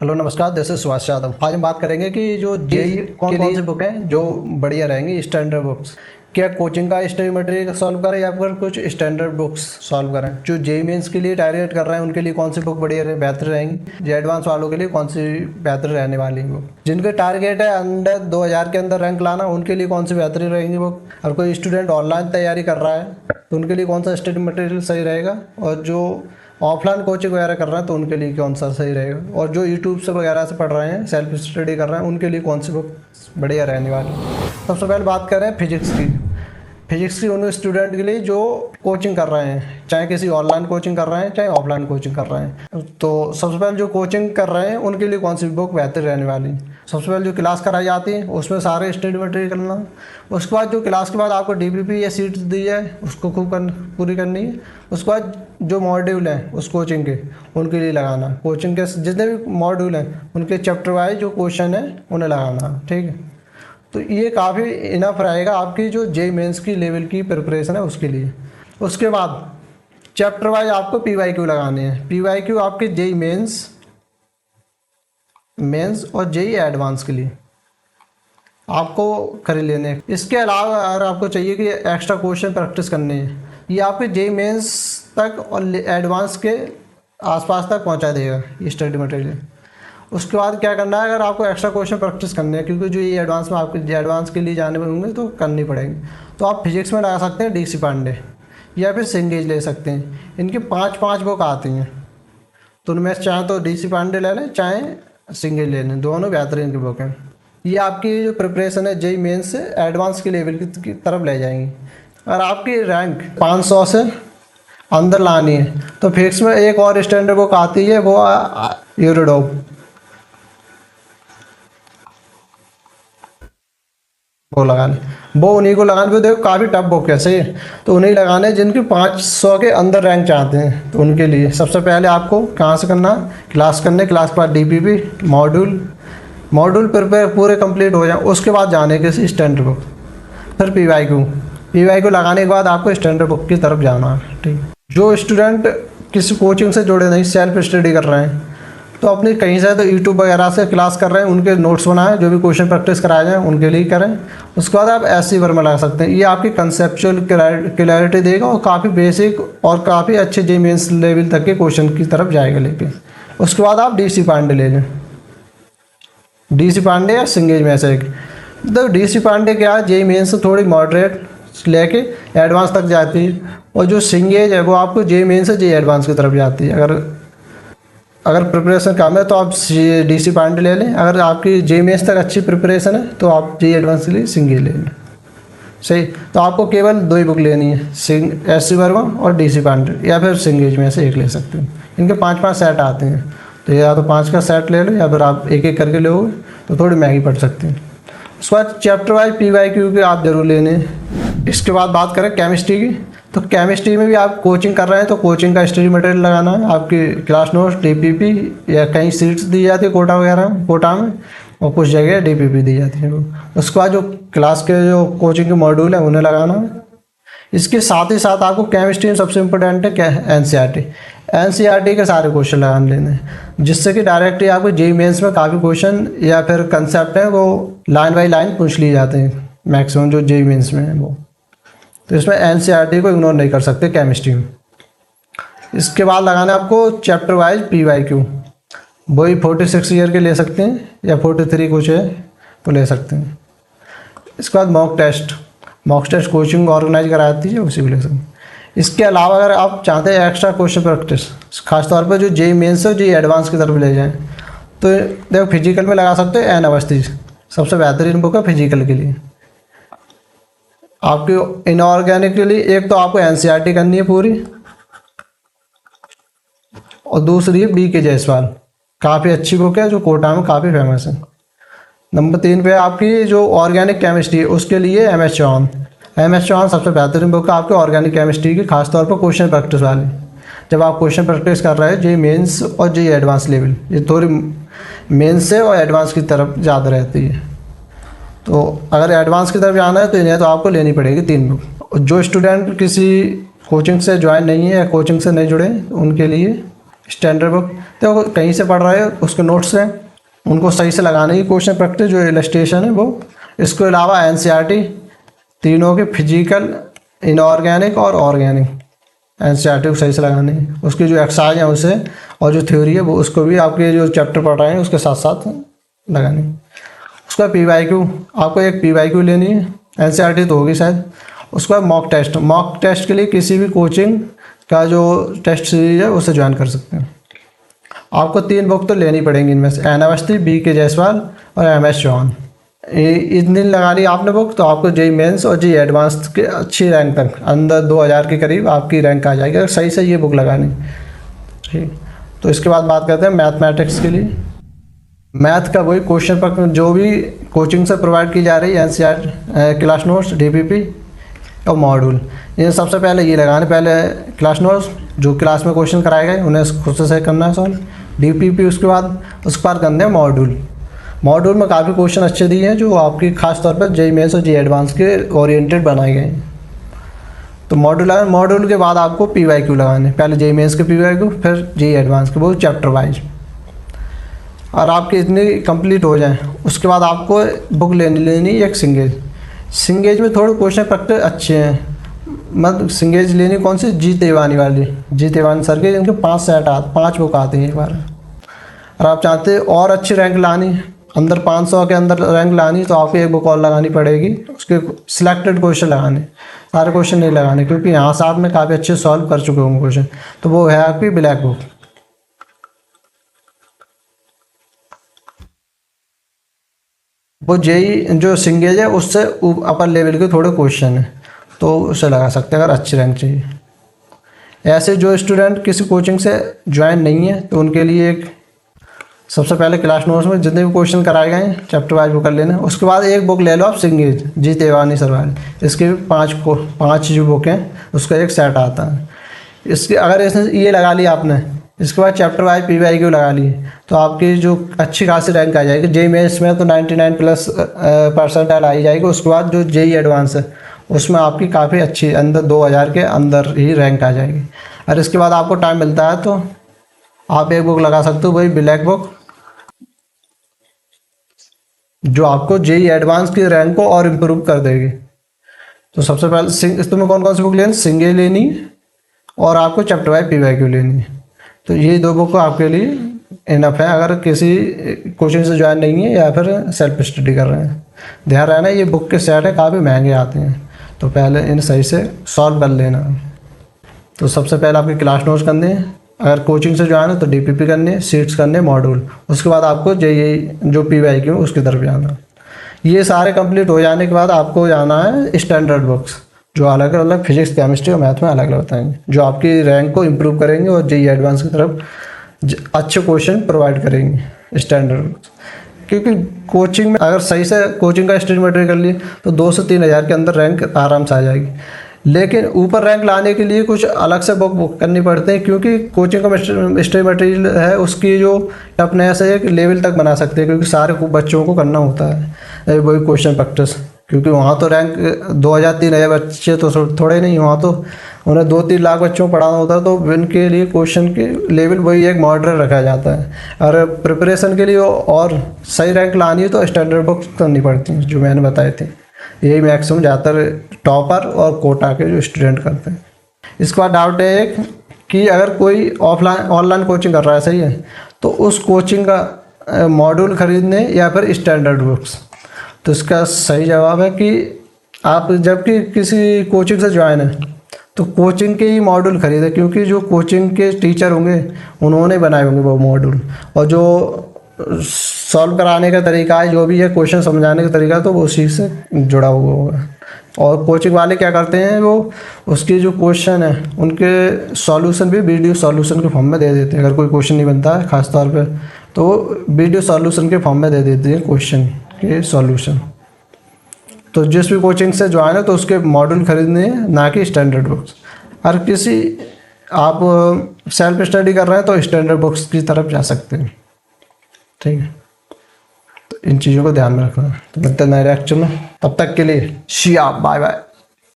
Hello नमस्कार, this is Subhash Yadav. आज हम बात करेंगे कि जो जेई कौन कौन सी बुक हैं जो बढ़िया रहेंगी स्टैंडर्ड बुक्स। क्या कोचिंग का स्टडी मटेरियल सॉल्व करें या फिर कुछ स्टैंडर्ड बुक्स सॉल्व करें। जो जेई मेंस के लिए टारगेट कर रहे हैं उनके लिए कौन सी बुक बढ़िया बेहतर रहेंगी, जो एडवांस वालों के लिए कौन सी बेहतर रहने वाली है बुक। जिनके टारगेट है अंडर 2000 के अंदर रैंक लाना उनके लिए कौन सी बेहतरीन रहेंगी बुक। और कोई स्टूडेंट ऑनलाइन तैयारी कर रहा है तो उनके लिए कौन सा स्टडी मटेरियल सही रहेगा, और जो ऑफलाइन कोचिंग वगैरह कर रहे हैं तो उनके लिए कौन सा सही रहेगा, और जो यूट्यूब से वगैरह से पढ़ रहे हैं सेल्फ स्टडी कर रहे हैं उनके लिए कौन सी बुक बढ़िया रहने वाली। सबसे पहले बात करें फिजिक्स की। फिजिक्स की उन स्टूडेंट के लिए जो कोचिंग कर रहे हैं, चाहे किसी ऑनलाइन कोचिंग कर रहे हैं चाहे ऑफलाइन कोचिंग कर रहे हैं। तो सबसे पहले जो कोचिंग कर रहे हैं उनके लिए कौन सी बुक बेहतर रहने वाली। सबसे पहले जो क्लास कराई जाती है उसमें सारे स्टडी मटेरियल करना। उसके बाद जो क्लास के बाद आपको डीपीपी या सीट्स दी जाए उसको खूब पूरी करनी है। उसके बाद जो मॉड्यूल हैं उस कोचिंग के उनके लिए लगाना। कोचिंग के जितने भी मॉड्यूल हैं उनके चैप्टर वाइज जो क्वेश्चन है उन्हें लगाना, ठीक है। तो ये काफ़ी इनफ रहेगा आपकी जो जेई मेंस की लेवल की प्रिपरेशन है उसके लिए। उसके बाद चैप्टर वाइज आपको पीवाईक्यू लगाने हैं। पीवाईक्यू आपके जेई मेंस और जेई एडवांस के लिए आपको कर लेने हैं। इसके अलावा अगर आपको चाहिए कि एक्स्ट्रा क्वेश्चन प्रैक्टिस करने हैं, ये आपके जेई मेंस तक और एडवांस के आसपास तक पहुंचा देगा ये स्टडी मटेरियल। उसके बाद क्या करना है, अगर आपको एक्स्ट्रा क्वेश्चन प्रैक्टिस करने हैं क्योंकि जो ये एडवांस में आपके एडवांस के लिए जाने में होंगे तो करनी पड़ेंगे, तो आप फिजिक्स में लगा सकते हैं डीसी पांडे या फिर सिंगेज ले सकते हैं। इनकी 5 बुक आती हैं, तो उनमें चाहे तो डीसी पांडे ले लें चाहे सिंगेज ले लें, दोनों बेहतरीन की बुक हैं। ये आपकी जो प्रिपरेशन है जेई मेंस से एडवांस के लेवल की तरफ ले जाएंगी। अगर आपकी रैंक 500 से अंदर लानी है तो फिजिक्स में एक और स्टैंडर्ड बुक आती है, वो यूरोडॉप। वो लगाने, वो उन्हीं को लगाने पे देखो काफ़ी टफ बुक है, सही है। तो उन्हीं लगाने जिनकी 500 के अंदर रैंक चाहते हैं। तो उनके लिए सबसे पहले आपको कहाँ से करना, क्लास करने, क्लास के बाद डीपीपी मॉड्यूल प्रिपेयर पूरे कंप्लीट हो जाए। उसके बाद जाने किसी स्टैंडर्ड बुक, फिर पीवाईक्यू लगाने के बाद आपको स्टैंडर्ड बुक की तरफ जाना है, ठीक। जो स्टूडेंट किसी कोचिंग से जुड़े नहीं, सेल्फ स्टडी कर रहे हैं, तो अपनी कहीं से तो यूट्यूब वगैरह से क्लास कर रहे हैं उनके नोट्स बनाएं, जो भी क्वेश्चन प्रैक्टिस कराए जाएँ उनके लिए करें। उसके बाद आप एससी वर्मा लगा सकते हैं। ये आपकी कंसेप्चुअल क्लैरिटी देगा और काफ़ी बेसिक और काफ़ी अच्छे जेई मेंस लेवल तक के क्वेश्चन की तरफ जाएगा लेके। उसके बाद आप डीसी पांडे ले लें, डीसी पांडे या सिंगेज में से एक। तो डीसी पांडे क्या है, जेई मेंस से थोड़ी मॉडरेट लेके एडवांस तक जाती है, और जो सिंगेज है वो आपको जेई मेंस से जेई एडवांस की तरफ जाती है। अगर प्रिपरेशन कम है तो आप डीसी पांडे ले लें, अगर आपकी जेई मेंस तक अच्छी प्रिपरेशन है तो आप जेई एडवांस के लिए सिंगेज ले लें, सही। तो आपको केवल 2 ही बुक लेनी है, एससी वर्मा और डीसी पांडे, या फिर सिंगेज में से एक ले सकते हैं। इनके 5 सेट आते हैं, तो या तो 5 का सेट ले लो या फिर आप एक एक करके लोगे तो थोड़ी महंगी पड़ सकती है। उसके बाद चैप्टर वाइज पीवाईक्यू के आप जरूर लेने हैं। इसके बाद बात करें केमिस्ट्री की, तो केमिस्ट्री में भी आप कोचिंग कर रहे हैं तो कोचिंग का स्टडी मटेरियल लगाना है। आपकी क्लास नोट्स, डीपीपी या कहीं सीट्स दी जाती है कोटा में, और कुछ जगह डीपीपी दी जाती है। उसके बाद जो क्लास के जो कोचिंग के मॉड्यूल हैं उन्हें लगाना है। इसके साथ ही साथ आपको केमिस्ट्री में सबसे इम्पोर्टेंट है क्या, एनसीईआरटी के सारे क्वेश्चन लगाने लेने हैं, जिससे कि डायरेक्टली आपको जेई मेंस में काफ़ी क्वेश्चन या फिर कंसेप्ट हैं वो लाइन बाई लाइन पूछ लिए जाते हैं मैक्सिमम जो जेई मेंस में है वो। तो इसमें एनसीईआरटी को इग्नोर नहीं कर सकते केमिस्ट्री में। इसके बाद लगाना है आपको चैप्टर वाइज पीवाईक्यू, वही 46 ईयर के ले सकते हैं या 43 कुछ है तो ले सकते हैं। इसके बाद मॉक टेस्ट कोचिंग ऑर्गेनाइज कराती है उसी को ले सकते हैं। इसके अलावा अगर आप चाहते हैं एक्स्ट्रा क्वेश्चन प्रैक्टिस, खासतौर पर जो जेई मेंस और जेई एडवांस की तरफ ले जाएँ, तो देखो फिजिकल में लगा सकते हैं एन अवस्थी, सबसे बेहतरीन बुक है फिजिकल के लिए। आपकी इनऑर्गेनिक के लिए एक तो आपको एनसीईआरटी करनी है पूरी, और दूसरी है बीके जायसवाल, काफ़ी अच्छी बुक है जो कोटा में काफ़ी फेमस है। नंबर 3 पे आपकी जो ऑर्गेनिक केमिस्ट्री है उसके लिए एमएस चौहान सबसे बेहतरीन बुक है आपके ऑर्गेनिक केमिस्ट्री की, खासतौर पर क्वेश्चन प्रैक्टिस वाली। जब आप क्वेश्चन प्रैक्टिस कर रहे हैं जेई मेंस और जेई एडवांस लेवल, ये थोड़ी मेंस से और एडवांस की तरफ ज़्यादा रहती है। तो अगर एडवांस की तरफ जाना है तो इन्हें तो आपको लेनी पड़ेगी 3 बुक। जो स्टूडेंट किसी कोचिंग से ज्वाइन नहीं है या कोचिंग से नहीं जुड़े उनके लिए स्टैंडर्ड बुक, तो कहीं से पढ़ रहे हो उसके नोट्स हैं उनको सही से लगाने की क्वेश्चन प्रैक्टिस, जो इलस्ट्रेशन है वो। इसके अलावा एनसीईआरटी तीनों के फिजिकल, इनऑर्गेनिक और ऑर्गेनिक, एनसीईआरटी को सही से लगाने की, उसकी जो एक्सरसाइज है उसे और जो थ्योरी है वो उसको भी आपके जो चैप्टर पढ़ रहे हैं उसके साथ साथ लगानी। उसका पीवाईक्यू, आपको एक पीवाईक्यू लेनी है, एनसीईआरटी तो होगी शायद। उसके बाद मॉक टेस्ट के लिए किसी भी कोचिंग का जो टेस्ट सीरीज है उसे ज्वाइन कर सकते हैं। आपको 3 बुक तो लेनी पड़ेंगी इनमें से, एन अवस्थी, बी के जायसवाल और एम एस चौहान। इतनी लगा ली आपने बुक तो आपको जेई मेंस और जेई एडवांस के अच्छी रैंक तक, अंदर 2000 के करीब आपकी रैंक आ जाएगी अगर सही से ये बुक लगानी। ठीक, तो इसके बाद बात करते हैं मैथमेटिक्स के लिए। मैथ का वही क्वेश्चन पर जो भी कोचिंग से प्रोवाइड की जा रही है, एनसीईआरटी, क्लास नोट्स, डीपीपी और मॉड्यूल, ये सबसे पहले ये लगाने। पहले क्लास नोट्स जो क्लास में क्वेश्चन कराए गए उन्हें खुद से सही करना है सॉल्व, डीपीपी उसके बाद करने हैं मॉड्यूल में काफ़ी क्वेश्चन अच्छे दिए हैं जो आपकी खास तौर पर जेई मेंस और जेई एडवांस के ओरिएंटेड बनाए गए हैं। तो मॉड्यूल के बाद आपको पीवाईक्यू लगाने, पहले जेई मेंस के पीवाईक्यू, फिर जेई एडवांस के, वो चैप्टर वाइज। और आपकी इतनी कंप्लीट हो जाए उसके बाद आपको बुक लेनी एक सिंगेज में थोड़े क्वेश्चन प्रैक्टिस अच्छे हैं। मतलब सिंगेज लेनी कौन सी, जी तेवानी वाली, जी तेवानी सर के, इनके 5 बुक आती हैं एक बार। और आप चाहते हैं और अच्छी रैंक लानी, अंदर 500 के अंदर रैंक लानी, तो आपको एक बुक और लगानी पड़ेगी। उसके सिलेक्टेड क्वेश्चन लगाने, सारे क्वेश्चन नहीं लगाने, क्योंकि यहाँ से आपने काफ़ी अच्छे सॉल्व कर चुके होंगे क्वेश्चन। तो वो है आपकी ब्लैक बुक। वो जेई जो सिंगेज है उससे अपर लेवल के थोड़े क्वेश्चन हैं, तो उसे लगा सकते हैं अगर अच्छी रैंक चाहिए। ऐसे जो स्टूडेंट किसी कोचिंग से ज्वाइन नहीं है तो उनके लिए एक, सबसे पहले क्लास नोट्स में जितने भी क्वेश्चन कराए गए हैं चैप्टर वाइज वो कर लेना। उसके बाद एक बुक ले लो आप सिंगेज, जी तेवानी सर वाली, इसके भी 5 जो बुक हैं उसका एक सेट आता है। इसके अगर इसने ये लगा लिया आपने, इसके बाद चैप्टर वाइज पीवाईक्यू लगा लिए, तो आपकी जो अच्छी खासी रैंक आ जाएगी। जेई मेंस में तो 99+ % आ ही जाएगी। उसके बाद जो जेई एडवांस है उसमें आपकी काफ़ी अच्छी, अंदर 2000 के अंदर ही रैंक आ जाएगी। और इसके बाद आपको टाइम मिलता है तो आप एक बुक लगा सकते हो, वही ब्लैक बुक, जो आपको जेई एडवांस की रैंक को और इम्प्रूव कर देगी। तो सबसे पहले तुम्हें कौन कौन सी बुक लेनी, सिंगेज लेनी और आपको चैप्टर वाइज पीवाईक्यू लेनी है। तो ये 2 बुक आपके लिए इनफ है अगर किसी कोचिंग से ज्वाइन नहीं है या फिर सेल्फ स्टडी कर रहे हैं। ध्यान रहना ये बुक के सेट है, काफ़ी महंगे आते हैं, तो पहले इन सही से सॉल्व कर लेना। तो सबसे पहले आपके क्लास नोट्स करने हैं, अगर कोचिंग से ज्वाइन है तो डीपीपी करने हैं, सीट्स करने, मॉड्यूल। उसके बाद आपको जेई जो पीवाईक्यू उसकी तरफ जाना। ये सारे कंप्लीट हो जाने के बाद आपको जाना है स्टैंडर्ड बुक्स, जो अलग अलग फिजिक्स, केमिस्ट्री और मैथ में अलग अलग बताएंगे, जो आपकी रैंक को इम्प्रूव करेंगे और जेई एडवांस की तरफ अच्छे क्वेश्चन प्रोवाइड करेंगे स्टैंडर्ड बुक्स। क्योंकि कोचिंग में अगर सही से कोचिंग का स्टडी मटेरियल कर लिए तो 2 से 3 हज़ार के अंदर रैंक आराम से आ जाएगी। लेकिन ऊपर रैंक लाने के लिए कुछ अलग से बुक करनी पड़ते हैं, क्योंकि कोचिंग का स्टडी मटेरियल है उसकी जो टफनेस है एक लेवल तक बना सकते हैं, क्योंकि सारे बच्चों को करना होता है वही क्वेश्चन प्रैक्टिस। क्योंकि वहाँ तो रैंक 2000-3000 बच्चे तो थोड़े नहीं, वहाँ तो उन्हें 2-3 लाख बच्चों को पढ़ाना होता है, तो इनके लिए क्वेश्चन के लेवल वही एक मॉडरेट रखा जाता है। और प्रिपरेशन के लिए और सही रैंक लानी है तो स्टैंडर्ड बुक्स करनी पड़ती हैं, जो मैंने बताए थे। यही मैक्सिमम ज़्यादातर टॉपर और कोटा के जो स्टूडेंट करते हैं। इसके बाद डाउट है एक कि अगर कोई ऑनलाइन कोचिंग कर रहा है, सही है, तो उस कोचिंग का मॉड्यूल खरीदने या फिर स्टैंडर्ड बुक्स। तो इसका सही जवाब है कि आप जबकि किसी कोचिंग से ज्वाइन है तो कोचिंग के ही मॉड्यूल खरीदें, क्योंकि जो कोचिंग के टीचर होंगे उन्होंने बनाए होंगे वो मॉड्यूल, और जो सॉल्व कराने का तरीका है, जो भी है क्वेश्चन समझाने का तरीका, तो वो उसी से जुड़ा हुआ होगा। और कोचिंग वाले क्या करते हैं, वो उसके जो क्वेश्चन है उनके सॉल्यूशन भी वीडियो सॉल्यूशन के फॉर्म में दे देते हैं। अगर कोई क्वेश्चन नहीं बनता है खास तौर पे तो वीडियो सॉल्यूशन के फॉर्म में दे देते हैं क्वेश्चन के सॉल्यूशन। तो जिस भी कोचिंग से ज्वाइन है तो उसके मॉड्यूल खरीदने हैं, ना कि स्टैंडर्ड बुक्स। और किसी आप सेल्फ स्टडी कर रहे हैं तो स्टैंडर्ड बुक्स की तरफ जा सकते हैं, ठीक है। तो इन चीज़ों को ध्यान में रखना। तो मिलते हैं नए लेक्चर में, तब तक के लिए शिया, बाय बाय।